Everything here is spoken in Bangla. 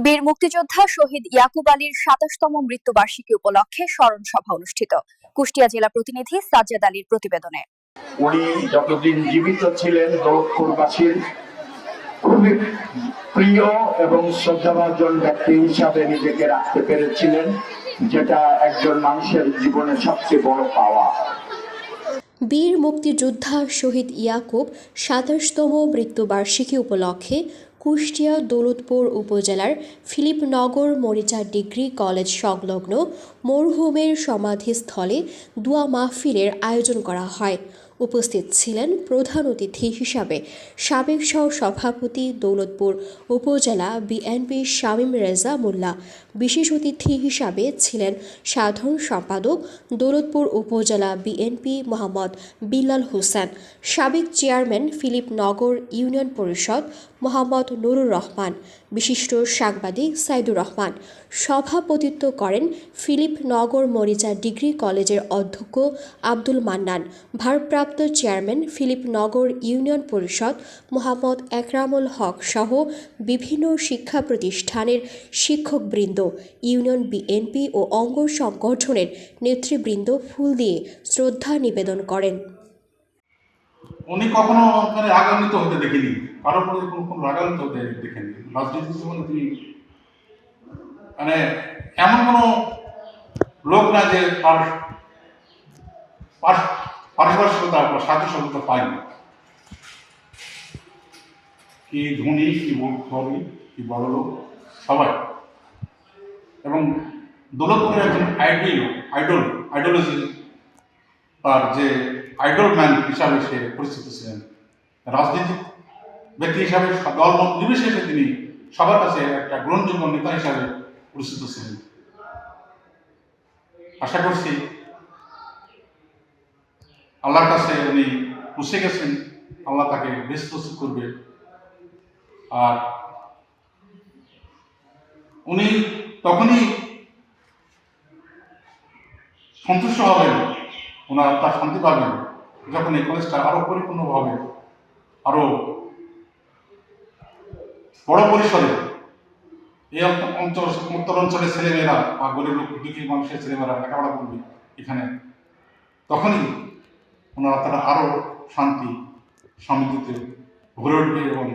বীর মুক্তিযোদ্ধা শহীদ ইয়াকুব আলীর ২৭তম মৃত্যুবার্ষিকী উপলক্ষে স্মরণ সভা অনুষ্ঠিত। কুষ্টিয়া জেলা প্রতিনিধি সাজ্জাদ আলীর প্রতিবেদনে। উনি যতদিন জীবিত ছিলেন দৌলতপুরবাসীর খুবই প্রিয় এবং শ্রদ্ধাভাজন ব্যক্তি হিসাবে নিজেকে রাখতে পেরেছিলেন, যেটা একজন মানুষের জীবনে সবচেয়ে বড় পাওয়া। বীর মুক্তিযোদ্ধা শহীদ ইয়াকুব ২৭তম মৃত্যুবার্ষিকী উপলক্ষে কুষ্টিয়া দৌলতপুর উপজেলার ফিলিপনগর মরিচা ডিগ্রি কলেজ সংলগ্ন মরহুমের সমাধিস্থলে দোয়া মাহফিলের আয়োজন করা হয়। উপস্থিত ছিলেন প্রধান অতিথি হিসাবে সাবেক সভাপতি দৌলতপুর উপজেলা বিএনপি শামীম রেজা মোল্লা। বিশেষ অতিথি হিসাবে ছিলেন সাধারণ সম্পাদক দৌলতপুর উপজেলা বিএনপি মোহাম্মদ বিল্লাল হোসেন, সাবেক চেয়ারম্যান ফিলিপনগর ইউনিয়ন পরিষদ মোহাম্মদ নুরুর রহমান, বিশিষ্ট সাংবাদিক সাইদুর রহমান। সভাপতিত্ব করেন ফিলিপনগর মরিচা ডিগ্রি কলেজের অধ্যক্ষ আব্দুল মান্নান, ভারপ্রাপ্ত চেয়ারম্যান ফিলিপনগর ইউনিয়ন পরিষদ মোহাম্মদ একরামুল হক সহ বিভিন্ন শিক্ষা প্রতিষ্ঠানের শিক্ষকবৃন্দ, ইউনিয়ন বিএনপি ও অঙ্গ সংগঠনের নেতৃবৃন্দ ফুল দিয়ে শ্রদ্ধা নিবেদন করেন। উনি কখনো রাগান্বিত হতে দেখিনি, কারোর প্রতি কোনো রাগান্বিত হতে দেখেনি। রাজনীতি জীবনে তিনি এমন কোনো লোক না যে তার পারিপার্শ্বিকতা বা সাহায্য সহযোগিতা পায়নি। কি ধনী, কি গরিব, কি বড় লোক, সবাই। এবং দৌলতপুরের একজন আইডোলজি, তার যে আইডল ম্যান হিসাবে সে পরিচিত ছিলেন। রাজনীতিক ব্যক্তি হিসাবে দলমত নির্বিশেষে তিনি সবার কাছে একটা গ্রহণযোগ্য নেতা হিসাবে পরিচিত ছিলেন। আশা করছি আল্লাহর কাছে উনি পৌঁছে গেছেন, আল্লাহ তাকে বেস্ট করবে। আর উনি তখনই সন্তুষ্ট হবেন, ওনার তার শান্তি পাবেন যখন এই কলেজটা আরো পরিপূর্ণভাবে, আরো বড় পরিসরে এই উত্তর অঞ্চলের ছেলেমেয়েরা বা গরিব দুঃখী মানুষের ছেলেমেয়েরা লেখাপড়া করবে এখানে, তখনই ওনারা তারা আরো শান্তি সমৃদ্ধিতে ভরে উঠবে এবং